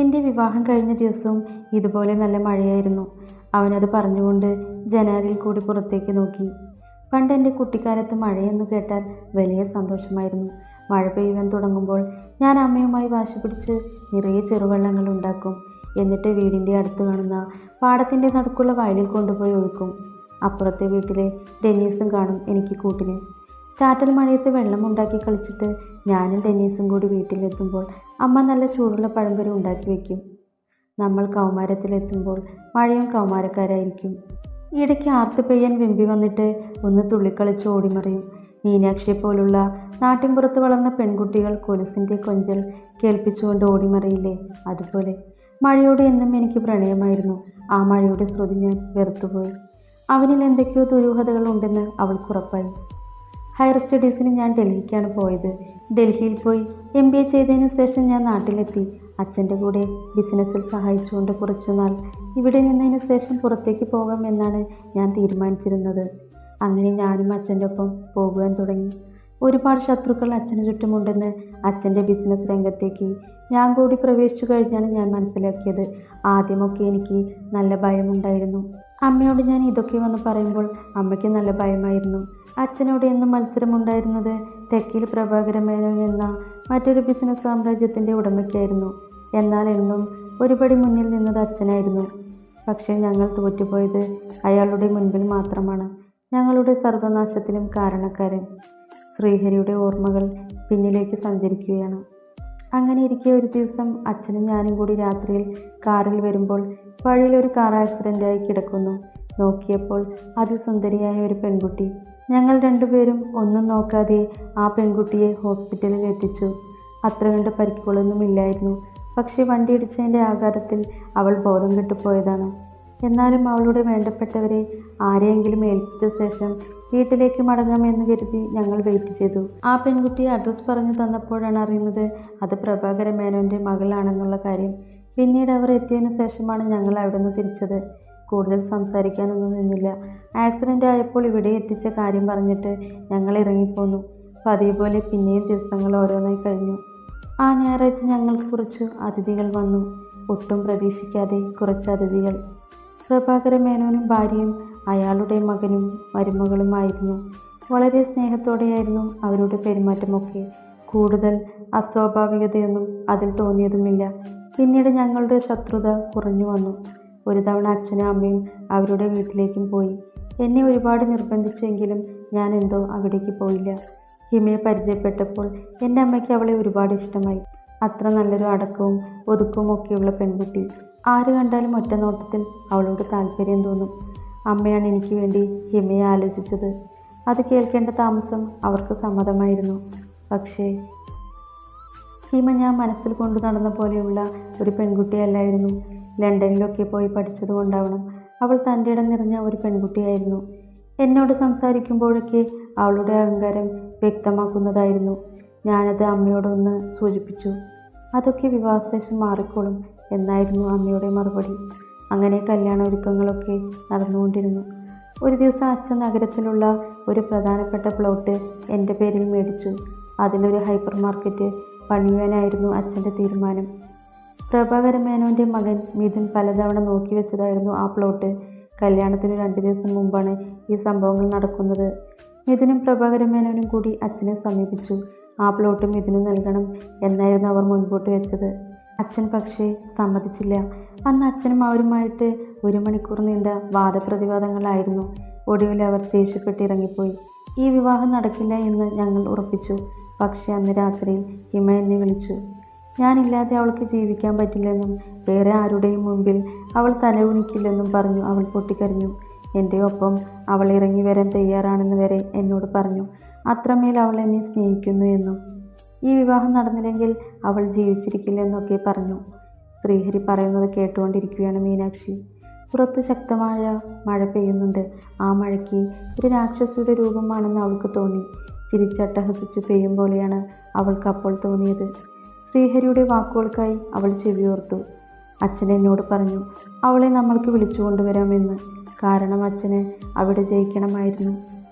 എൻ്റെ വിവാഹം കഴിഞ്ഞ ദിവസവും ഇതുപോലെ നല്ല മഴയായിരുന്നു. അവനത് പറഞ്ഞുകൊണ്ട് ജനാലയിൽ കൂടി പുറത്തേക്ക് നോക്കി. പണ്ട് എൻ്റെ കുട്ടിക്കാലത്ത് മഴയെന്ന് കേട്ടാൽ വലിയ സന്തോഷമായിരുന്നു. മഴ പെയ്യാൻ തുടങ്ങുമ്പോൾ ഞാൻ അമ്മയുമായി വാശി പിടിച്ച് നിറയെ ചെറുവെള്ളങ്ങൾ ഉണ്ടാക്കും. എന്നിട്ട് വീടിൻ്റെ അടുത്ത് കാണുന്ന പാടത്തിൻ്റെ നടുക്കുള്ള വയലിൽ കൊണ്ടുപോയി ഒഴുക്കും. അപ്പുറത്തെ വീട്ടിലെ ഡെന്നീസും കാണും എനിക്ക് കൂട്ടിന്. ചാറ്റൽ മഴയത്ത് വെള്ളം ഉണ്ടാക്കി കളിച്ചിട്ട് ഞാനും ഡെന്നീസും കൂടി വീട്ടിലെത്തുമ്പോൾ അമ്മ നല്ല ചൂടുള്ള പഴംപൊരി ഉണ്ടാക്കി വയ്ക്കും. നമ്മൾ കൗമാരത്തിലെത്തുമ്പോൾ മഴയും കൗമാരക്കാരായിരിക്കും. ഇടയ്ക്ക് ആർത്ത് പെയ്യാൻ വെമ്പി വന്നിട്ട് ഒന്ന് തുള്ളിക്കളിച്ച് ഓടിമറിയും. മീനാക്ഷിയെ പോലുള്ള നാട്ടിൻപുറത്ത് വളർന്ന പെൺകുട്ടികൾ കൊലുസിൻ്റെ കൊഞ്ചൽ കേൾപ്പിച്ചുകൊണ്ട് ഓടിമറിയില്ലേ, അതുപോലെ മഴയോട് എന്നും എനിക്ക് പ്രണയമായിരുന്നു. ആ മഴയുടെ ശ്രുതി ഞാൻ വെറുത്തുപോയി. അവനിൽ എന്തൊക്കെയോ ദുരൂഹതകൾ ഉണ്ടെന്ന് അവൾക്കുറപ്പായി. ഹയർ സ്റ്റഡീസിന് ഞാൻ ഡൽഹിക്കാണ് പോയത്. ഡൽഹിയിൽ പോയി MBA ചെയ്തതിന് ശേഷം ഞാൻ നാട്ടിലെത്തി. അച്ഛൻ്റെ കൂടെ ബിസിനസ്സിൽ സഹായിച്ചുകൊണ്ട് കുറച്ചുനാൾ ഇവിടെ നിന്നതിന് ശേഷം പുറത്തേക്ക് പോകാമെന്നാണ് ഞാൻ തീരുമാനിച്ചിരുന്നത്. അങ്ങനെ ഞാനും അച്ഛൻ്റെ ഒപ്പം പോകുവാൻ തുടങ്ങി. ഒരുപാട് ശത്രുക്കൾ അച്ഛന് ചുറ്റുമുണ്ടെന്ന് അച്ഛൻ്റെ ബിസിനസ് രംഗത്തേക്ക് ഞാൻ കൂടി പ്രവേശിച്ചു കഴിഞ്ഞാണ് ഞാൻ മനസ്സിലാക്കിയത്. ആദ്യമൊക്കെ എനിക്ക് നല്ല ഭയമുണ്ടായിരുന്നു. അമ്മയോട് ഞാൻ ഇതൊക്കെ വന്ന് പറയുമ്പോൾ അമ്മയ്ക്ക് നല്ല ഭയമായിരുന്നു. അച്ഛനോട് എന്നും മത്സരമുണ്ടായിരുന്നത് തെക്കിൽ പ്രഭാകര മേനോൻ എന്ന മറ്റൊരു ബിസിനസ് സാമ്രാജ്യത്തിൻ്റെ ഉടമയ്ക്കായിരുന്നു. എന്നാൽ എന്നും ഒരുപടി മുന്നിൽ നിന്നത് അച്ഛനായിരുന്നു. പക്ഷേ ഞങ്ങൾ തോറ്റുപോയത് അയാളുടെ മുൻപിൽ മാത്രമാണ്. ഞങ്ങളുടെ സർവനാശത്തിനും കാരണക്കാരൻ ശ്രീഹരിയുടെ ഓർമ്മകൾ പിന്നിലേക്ക് സഞ്ചരിക്കുകയാണ്. അങ്ങനെ ഇരിക്കെ ഒരു ദിവസം അച്ഛനും ഞാനും കൂടി രാത്രിയിൽ കാറിൽ വരുമ്പോൾ വഴിയിൽ ഒരു കാർ ആക്സിഡൻ്റായി കിടക്കുന്നു. നോക്കിയപ്പോൾ അതിസുന്ദരിയായ ഒരു പെൺകുട്ടി. ഞങ്ങൾ രണ്ടുപേരും ഒന്നും നോക്കാതെ ആ പെൺകുട്ടിയെ ഹോസ്പിറ്റലിൽ എത്തിച്ചു. അത്ര കണ്ട് പരിക്കുകളൊന്നുമില്ലായിരുന്നു. പക്ഷേ വണ്ടി ഇടിച്ചതിൻ്റെ ആഘാതത്തിൽ അവൾ ബോധം കെട്ടുപോയതാണ്. എന്നാലും അവളുടെ വേണ്ടപ്പെട്ടവരെ ആരെയെങ്കിലും ഏൽപ്പിച്ച ശേഷം വീട്ടിലേക്ക് മടങ്ങാമെന്ന് കരുതി ഞങ്ങൾ വെയിറ്റ് ചെയ്തു. ആ പെൺകുട്ടിയെ അഡ്രസ്സ് പറഞ്ഞു തന്നപ്പോഴാണ് അറിയുന്നത് അത് പ്രഭാകര മേനോൻ്റെ മകളാണെന്നുള്ള കാര്യം. പിന്നീട് അവർ എത്തിയതിനു ശേഷമാണ് ഞങ്ങൾ അവിടെ നിന്ന് തിരിച്ചത്. കൂടുതൽ സംസാരിക്കാനൊന്നും നിന്നില്ല. ആക്സിഡൻ്റ് ആയപ്പോൾ ഇവിടെ എത്തിച്ച കാര്യം പറഞ്ഞിട്ട് ഞങ്ങൾ ഇറങ്ങിപ്പോന്നു. പതിവ് പോലെ പിന്നെയും ദിവസങ്ങൾ ഓരോന്നായി കഴിഞ്ഞു. ആ ഞായറാഴ്ച ഞങ്ങൾക്ക് കുറച്ച് അതിഥികൾ വന്നു. ഒട്ടും പ്രതീക്ഷിക്കാതെ കുറച്ച് അതിഥികൾ. പ്രഭാകര മേനോനും ഭാര്യയും അയാളുടെ മകനും മരുമകളുമായിരുന്നു. വളരെ സ്നേഹത്തോടെയായിരുന്നു അവരുടെ പെരുമാറ്റമൊക്കെ. കൂടുതൽ അസ്വാഭാവികതയൊന്നും അതിൽ തോന്നിയതുമില്ല. പിന്നീട് ഞങ്ങളുടെ ശത്രുത കുറഞ്ഞു വന്നു. ഒരു തവണ അച്ഛനും അമ്മയും അവരുടെ വീട്ടിലേക്കും പോയി. എന്നെ ഒരുപാട് നിർബന്ധിച്ചെങ്കിലും ഞാൻ എന്തോ അവിടേക്ക് പോയില്ല. ഹിമയെ പരിചയപ്പെട്ടപ്പോൾ എൻ്റെ അമ്മയ്ക്ക് അവളെ ഒരുപാട് ഇഷ്ടമായി. അത്ര നല്ലൊരു അടക്കവും ഒതുക്കവും ഒക്കെയുള്ള പെൺകുട്ടി. ആര് കണ്ടാലും ഒറ്റ നോട്ടത്തിൽ അവളോട് താല്പര്യം തോന്നും. അമ്മയാണ് എനിക്ക് വേണ്ടി ഹിമയെ ആലോചിച്ചത്. അത് കേൾക്കേണ്ട താമസം അവർക്ക് സമ്മതമായിരുന്നു. പക്ഷേ ഹിമ ഞാൻ മനസ്സിൽ കൊണ്ടു നടന്ന പോലെയുള്ള ഒരു പെൺകുട്ടിയല്ലായിരുന്നു. ലണ്ടനിലൊക്കെ പോയി പഠിച്ചതുകൊണ്ടാവണം അവൾ തൻ്റെ ഇടം നിറഞ്ഞ ഒരു പെൺകുട്ടിയായിരുന്നു. എന്നോട് സംസാരിക്കുമ്പോഴൊക്കെ അവളുടെ അഹങ്കാരം വ്യക്തമാക്കുന്നതായിരുന്നു. ഞാനത് അമ്മയോടൊന്ന് സൂചിപ്പിച്ചു. അതൊക്കെ വിവാഹശേഷം മാറിക്കോളും എന്നായിരുന്നു അമ്മയുടെ മറുപടി. അങ്ങനെ കല്യാണ ഒരുക്കങ്ങളൊക്കെ നടന്നുകൊണ്ടിരുന്നു. ഒരു ദിവസം അച്ഛൻ നഗരത്തിലുള്ള ഒരു പ്രധാനപ്പെട്ട പ്ലോട്ട് എൻ്റെ പേരിൽ മേടിച്ചു. അതിലൊരു ഹൈപ്പർ മാർക്കറ്റ് പണിയുവാനായിരുന്നു അച്ഛൻ്റെ തീരുമാനം. പ്രഭാകര മേനോൻ്റെ മകൻ മിഥുൻ പലതവണ നോക്കി വെച്ചതായിരുന്നു ആ പ്ലോട്ട്. കല്യാണത്തിന് 2 ദിവസം മുമ്പാണ് ഈ സംഭവങ്ങൾ നടക്കുന്നത്. മിഥുനും പ്രഭാകര മേനോനും കൂടി അച്ഛനെ സമീപിച്ചു. ആ പ്ലോട്ട് മിഥുനും നൽകണം എന്നായിരുന്നു അവർ മുൻപോട്ട് വെച്ചത്. അച്ഛൻ പക്ഷേ സമ്മതിച്ചില്ല. അന്ന് അച്ഛനും അവരുമായിട്ട് 1 മണിക്കൂർ നീണ്ട വാദപ്രതിവാദങ്ങളായിരുന്നു. ഒടുവിൽ അവർ ദേഷ്യപ്പെട്ടിറങ്ങിപ്പോയി. ഈ വിവാഹം നടക്കില്ല എന്ന് ഞങ്ങൾ ഉറപ്പിച്ചു. പക്ഷേ അന്ന് രാത്രിയിൽ ഹിമ എന്നെ വിളിച്ചു. ഞാനില്ലാതെ അവൾക്ക് ജീവിക്കാൻ പറ്റില്ലെന്നും വേറെ ആരുടെയും മുമ്പിൽ അവൾ തലകുനിക്കില്ലെന്നും പറഞ്ഞു അവൾ പൊട്ടിക്കരഞ്ഞു. എൻ്റെ ഒപ്പം അവൾ ഇറങ്ങി വരാൻ തയ്യാറാണെന്ന് വരെ എന്നോട് പറഞ്ഞു. അത്രമേൽ അവൾ എന്നെ സ്നേഹിക്കുന്നു എന്നും ഈ വിവാഹം നടന്നില്ലെങ്കിൽ അവൾ ജീവിച്ചിരിക്കില്ലെന്നൊക്കെ പറഞ്ഞു. ശ്രീഹരി പറയുന്നത് കേട്ടുകൊണ്ടിരിക്കുകയാണ് മീനാക്ഷി. പുറത്ത് ശക്തമായ മഴ പെയ്യുന്നുണ്ട്. ആ മഴയ്ക്ക് ഒരു രാക്ഷസിയുടെ രൂപമാണെന്ന് അവൾക്ക് തോന്നി. ചിരിച്ചട്ടഹസിച്ചു പെയ്യും പോലെയാണ് അവൾക്ക് അപ്പോൾ തോന്നിയത്. ശ്രീഹരിയുടെ വാക്കുകൾക്കായി അവൾ ചെവിയോർത്തു. അച്ഛൻ എന്നോട് പറഞ്ഞു അവളെ നമ്മൾക്ക് വിളിച്ചു കൊണ്ടുവരാമെന്ന്. കാരണം അച്ഛന് അവിടെ ജയിക്കണമായിരുന്നു.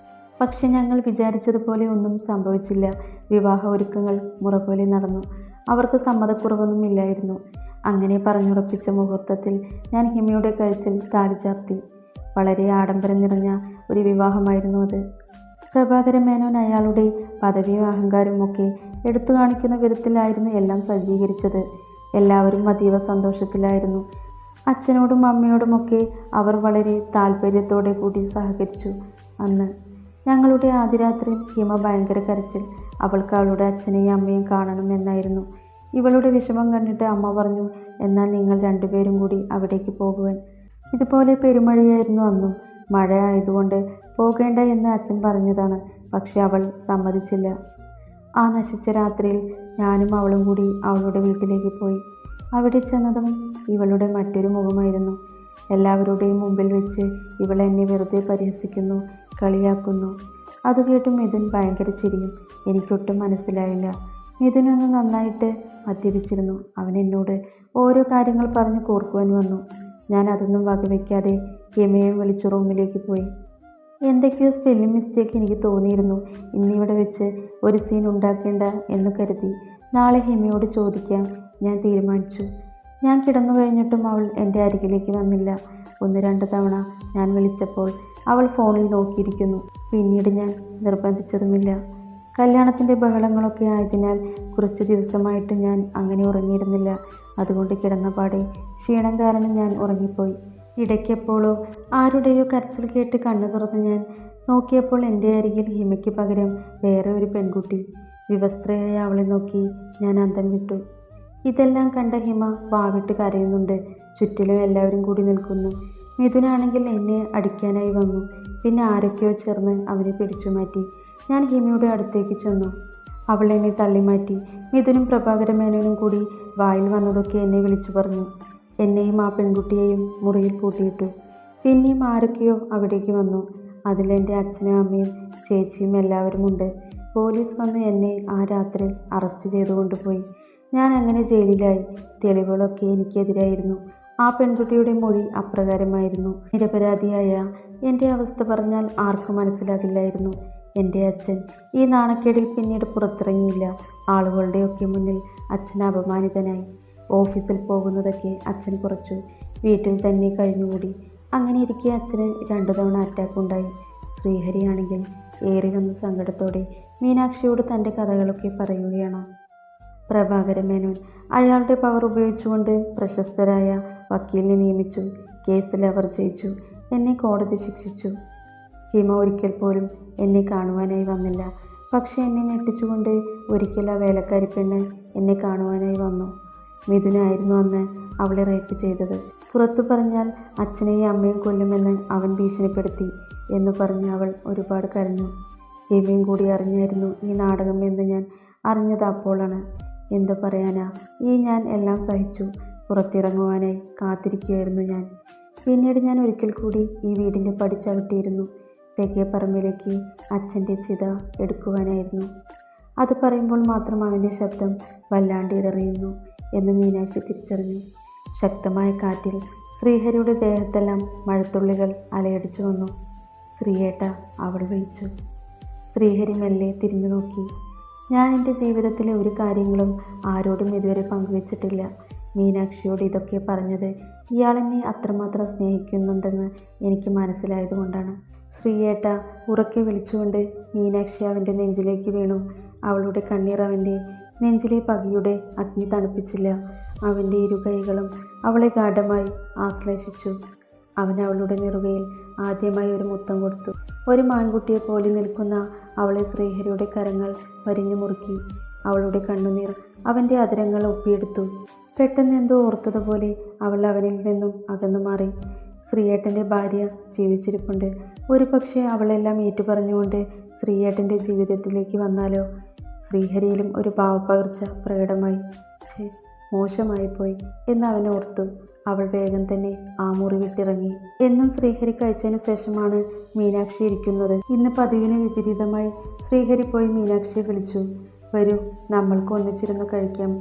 പക്ഷെ ഞങ്ങൾ വിചാരിച്ചതുപോലെ ഒന്നും സംഭവിച്ചില്ല. വിവാഹ ഒരുക്കങ്ങൾ മുറ പോലെ നടന്നു. അവർക്ക് സമ്മതക്കുറവൊന്നും ഇല്ലായിരുന്നു. അങ്ങനെ പറഞ്ഞുറപ്പിച്ച മുഹൂർത്തത്തിൽ ഞാൻ ഹിമയുടെ കഴുത്തിൽ താലി ചാർത്തി. വളരെ ആഡംബരം നിറഞ്ഞ ഒരു വിവാഹമായിരുന്നു അത്. പ്രഭാകരൻ മേനോൻ അയാളുടെ പദവിയും അഹങ്കാരവും ഒക്കെ എടുത്തു കാണിക്കുന്ന വിധത്തിലായിരുന്നു എല്ലാം സജ്ജീകരിച്ചത്. എല്ലാവരും അതീവ സന്തോഷത്തിലായിരുന്നു. അച്ഛനോടും അമ്മയോടുമൊക്കെ അവർ വളരെ താല്പര്യത്തോടെ കൂടി സഹകരിച്ചു. അന്ന് ഞങ്ങളുടെ ആദ്യ രാത്രിയിൽ ഹിമ ഭയങ്കര കരച്ചിൽ. അവൾക്ക് അവളുടെ അച്ഛനെയും അമ്മയും കാണണമെന്നായിരുന്നു. ഇവളുടെ വിഷമം കണ്ടിട്ട് അമ്മ പറഞ്ഞു, എന്നാൽ നിങ്ങൾ രണ്ടുപേരും കൂടി അവിടേക്ക് പോകുവാൻ. ഇതുപോലെ പെരുമഴയായിരുന്നു അന്നും. മഴ ആയതുകൊണ്ട് പോകേണ്ട എന്ന് അച്ഛൻ പറഞ്ഞതാണ്. പക്ഷെ അവൾ സമ്മതിച്ചില്ല. ആ നശിച്ച രാത്രിയിൽ ഞാനും അവളും കൂടി അവളുടെ വീട്ടിലേക്ക് പോയി. അവിടെ ചെന്നതും ഇവളുടെ മറ്റൊരു മുഖമായിരുന്നു. എല്ലാവരുടെയും മുമ്പിൽ വെച്ച് ഇവൾ എന്നെ വെറുതെ പരിഹസിക്കുന്നു, കളിയാക്കുന്നു. അത് കേട്ട് മിഥുൻ ഭയങ്കര ചിരിയും. എനിക്കൊട്ടും മനസ്സിലായില്ല. മിഥുനൊന്ന് നന്നായിട്ട് മദ്യപിച്ചിരുന്നു. അവൻ എന്നോട് ഓരോ കാര്യങ്ങൾ പറഞ്ഞ് കോർക്കുവാൻ വന്നു. ഞാൻ അതൊന്നും വകവയ്ക്കാതെ ഹിമയും വിളിച്ചു റൂമിലേക്ക് പോയി. എന്തൊക്കെയോ സ്പെല്ലിംഗ് മിസ്റ്റേക്ക് എനിക്ക് തോന്നിയിരുന്നു. ഇന്നിവിടെ വെച്ച് ഒരു സീൻ ഉണ്ടാക്കേണ്ട എന്ന് കരുതി. നാളെ ഹിമയോട് ചോദിക്കാം ഞാൻ തീരുമാനിച്ചു. ഞാൻ കിടന്നു കഴിഞ്ഞിട്ടും അവൾ എൻ്റെ അരികിലേക്ക് വന്നില്ല. 1-2 തവണ ഞാൻ വിളിച്ചപ്പോൾ അവൾ ഫോണിൽ നോക്കിയിരിക്കുന്നു. പിന്നീട് ഞാൻ നിർബന്ധിച്ചതുമില്ല. കല്യാണത്തിൻ്റെ ബഹളങ്ങളൊക്കെ ആയതിനാൽ കുറച്ച് ദിവസമായിട്ട് ഞാൻ അങ്ങനെ ഉറങ്ങിയിരുന്നില്ല. അതുകൊണ്ട് കിടന്ന പാടെ ക്ഷീണം കാരണം ഞാൻ ഉറങ്ങിപ്പോയി. ഇടയ്ക്കെപ്പോഴോ ആരുടെയോ കരച്ചിൽ കേട്ട് കണ്ണു തുറന്ന് ഞാൻ നോക്കിയപ്പോൾ എൻ്റെ അരികിൽ ഹിമയ്ക്ക് പകരം വേറെ ഒരു പെൺകുട്ടി. വിവസ്ത്രയായ അവളെ നോക്കി ഞാൻ അന്തം വിട്ടു. ഇതെല്ലാം കണ്ട ഹിമ വാവിട്ട് കരയുന്നുണ്ട്. ചുറ്റിലും എല്ലാവരും കൂടി നിൽക്കുന്നു. മിഥുനാണെങ്കിൽ എന്നെ അടിക്കാനായി വന്നു. പിന്നെ ആരൊക്കെയോ ചേർന്ന് അവനെ പിടിച്ചു മാറ്റി. ഞാൻ ഹിമയുടെ അടുത്തേക്ക് ചെന്നു. അവൾ എന്നെ തള്ളിമാറ്റി. മിഥുനും പ്രഭാകരൻ മേനോനും കൂടി വായിൽ വന്നതൊക്കെ എന്നെ വിളിച്ചു പറഞ്ഞു. എന്നെയും ആ പെൺകുട്ടിയെയും മുറിയിൽ പൂട്ടിയിട്ടു. പിന്നെയും ആരൊക്കെയോ അവിടേക്ക് വന്നു. അതിലെൻ്റെ അച്ഛനും അമ്മയും ചേച്ചിയും എല്ലാവരും ഉണ്ട്. പോലീസ് വന്ന് എന്നെ ആ രാത്രി അറസ്റ്റ് ചെയ്തു കൊണ്ടുപോയി. ഞാൻ അങ്ങനെ ജയിലിലായി. തെളിവുകളൊക്കെ എനിക്കെതിരായിരുന്നു. ആ പെൺകുട്ടിയുടെ മൊഴി അപ്രകാരമായിരുന്നു. നിരപരാധിയായ എൻ്റെ അവസ്ഥ പറഞ്ഞാൽ ആർക്കും മനസ്സിലാകില്ലായിരുന്നു. എൻ്റെ അച്ഛൻ ഈ നാണക്കേടിൽ പിന്നീട് പുറത്തിറങ്ങിയില്ല. ആളുകളുടെയൊക്കെ മുന്നിൽ അച്ഛൻ അപമാനിതനായി. ഓഫീസിൽ പോകുന്നതൊക്കെ അച്ഛൻ കുറച്ചു. വീട്ടിൽ തന്നെ കഴിഞ്ഞുകൂടി. അങ്ങനെ ഇരിക്കെ അച്ഛന് 2 തവണ അറ്റാക്ക് ഉണ്ടായി. ശ്രീഹരിയാണെങ്കിൽ ഏറി വന്ന സങ്കടത്തോടെ മീനാക്ഷിയോട് തൻ്റെ കഥകളൊക്കെ പറയുകയാണ്. പ്രഭാകരൻ മേനോൻ അയാളുടെ പവർ ഉപയോഗിച്ചുകൊണ്ട് പ്രശസ്തരായ വക്കീലിനെ നിയമിച്ചു. കേസിൽ അവർ ജയിച്ചു. എന്നെ കോടതി ശിക്ഷിച്ചു. ഹിമ ഒരിക്കൽ പോലും എന്നെ കാണുവാനായി വന്നില്ല. പക്ഷെ എന്നെ ഞെട്ടിച്ചുകൊണ്ട് ഒരിക്കൽ ആ വേലക്കാരി പെണ്ണ് എന്നെ കാണുവാനായി വന്നു. മിഥുനായിരുന്നു അന്ന് അവളെ റേപ്പ് ചെയ്തത്. പുറത്തു പറഞ്ഞാൽ അച്ഛനെയും അമ്മയും കൊല്ലുമെന്ന് അവൻ ഭീഷണിപ്പെടുത്തി എന്ന് പറഞ്ഞ് അവൾ ഒരുപാട് കരഞ്ഞു. ഹിമയും കൂടി അറിഞ്ഞായിരുന്നു ഈ നാടകം എന്ന് ഞാൻ അറിഞ്ഞത് അപ്പോഴാണ്. എന്തു പറയാനാ, ഞാൻ എല്ലാം സഹിച്ചു. പുറത്തിറങ്ങുവാനായി കാത്തിരിക്കുകയായിരുന്നു ഞാൻ. പിന്നീട് ഞാൻ ഒരിക്കൽ കൂടി ഈ വീടിൻ്റെ പടി ചവിട്ടിയിരുന്നു. തെക്കേ പറമ്പിലേക്ക് അച്ഛൻ്റെ ചിത എടുക്കുവാനായിരുന്നു. അത് പറയുമ്പോൾ മാത്രം അവൻ്റെ ശബ്ദം വല്ലാണ്ട് ഇടറിയുന്നു എന്ന് മീനാക്ഷി തിരിച്ചറിഞ്ഞു. ശക്തമായ കാറ്റിൽ ശ്രീഹരിയുടെ ദേഹത്തെല്ലാം മഴത്തുള്ളികൾ അലയടിച്ചു വന്നു. ശ്രീയേട്ട, അവൾ വിളിച്ചു. ശ്രീഹരി മെല്ലെ തിരിഞ്ഞു നോക്കി. ഞാൻ എൻ്റെ ജീവിതത്തിലെ ഒരു കാര്യങ്ങളും ആരോടും ഇതുവരെ പങ്കുവച്ചിട്ടില്ല. മീനാക്ഷിയോട് ഇതൊക്കെ പറഞ്ഞത് ഇയാളെന്നെ അത്രമാത്രം സ്നേഹിക്കുന്നുണ്ടെന്ന് എനിക്ക് മനസ്സിലായതുകൊണ്ടാണ്. ശ്രീയേട്ട, ഉറക്കെ വിളിച്ചുകൊണ്ട് മീനാക്ഷി അവൻ്റെ നെഞ്ചിലേക്ക് വീണു. അവളുടെ കണ്ണീർ അവൻ്റെ നെഞ്ചിലെ പകയുടെ അഗ്നി തണുപ്പിച്ചില്ല. അവൻ്റെ ഇരുകൈകളും അവളെ ഗാഢമായി ആശ്ലേഷിച്ചു. അവൻ അവളുടെ നെറുകയിൽ ആദ്യമായി ഒരു മുത്തം കൊടുത്തു. ഒരു മാൻകുട്ടിയെ പോലെ നിൽക്കുന്ന അവളെ ശ്രീഹരിയുടെ കരങ്ങൾ വരിഞ്ഞു മുറുക്കി. അവളുടെ കണ്ണുനീർ അവൻ്റെ അധരങ്ങൾ ഒപ്പിയെടുത്തു. പെട്ടെന്ന് എന്തോ ഓർത്തതുപോലെ അവൾ അവനിൽ നിന്നും അകന്നു മാറി. ശ്രീയേട്ടൻ്റെ ഭാര്യ ജീവിച്ചിരിപ്പുണ്ട്. ഒരു പക്ഷേ അവളെല്ലാം ഏറ്റുപറഞ്ഞുകൊണ്ട് ശ്രീയേട്ടൻ്റെ ജീവിതത്തിലേക്ക് വന്നാലോ? ശ്രീഹരിയിലും ഒരു ഭാവപ്പകർച്ച പ്രകടമായി. മോശമായിപ്പോയി എന്ന് അവൻ ഓർത്തു. അവൾ വേഗം തന്നെ ആ മുറി വിട്ടിറങ്ങി. എന്നും ശ്രീഹരി കഴിച്ചതിന് ശേഷമാണ് മീനാക്ഷി ഇരിക്കുന്നത്. ഇന്ന് പതിവിന് വിപരീതമായി ശ്രീഹരി പോയി മീനാക്ഷിയെ വിളിച്ചു. വരൂ, നമ്മൾക്ക് ഒന്നിച്ചിരുന്ന് കഴിക്കാം.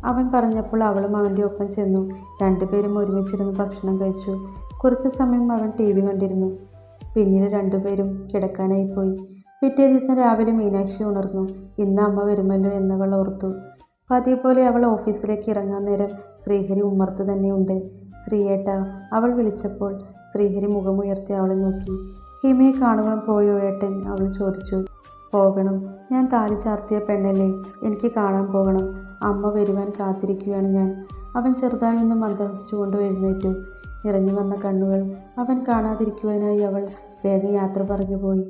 അവൻ പറഞ്ഞപ്പോൾ അവളും അവൻ്റെ ഒപ്പം ചെന്നു. രണ്ടുപേരും ഒരുമിച്ചിരുന്ന് ഭക്ഷണം കഴിച്ചു. കുറച്ചു സമയം അവൻ TV കണ്ടിരുന്നു. പിന്നീട് രണ്ടുപേരും കിടക്കാനായി പോയി. പിറ്റേ ദിവസം രാവിലെ മീനാക്ഷി ഉണർന്നു. ഇന്ന് അമ്മ വരുമല്ലോ എന്നവൾ ഓർത്തു. പതിവ് പോലെ അവൾ ഓഫീസിലേക്ക് ഇറങ്ങാൻ നേരം ശ്രീഹരി ഉമ്മർത്ത് തന്നെയുണ്ട്. ശ്രീയേട്ട, അവൾ വിളിച്ചപ്പോൾ ശ്രീഹരി മുഖമുയർത്തി അവളെ നോക്കി. ഹിമയെ കാണുവാൻ പോയോ ഏട്ടൻ? അവൾ ചോദിച്ചു. പോകണം, ഞാൻ താലി ചാർത്തിയ പെണ്ണല്ലേ, എനിക്ക് കാണാൻ പോകണം. അമ്മ വരുവാൻ കാത്തിരിക്കുകയാണ് ഞാൻ. അവൻ ചെറുതായൊന്ന് മന്ദഹസിച്ചുകൊണ്ട് എഴുന്നേറ്റു. നിറഞ്ഞു വന്ന കണ്ണുകൾ അവൻ കാണാതിരിക്കുവാനായി അവൾ വേഗം യാത്ര പറഞ്ഞു പോയി.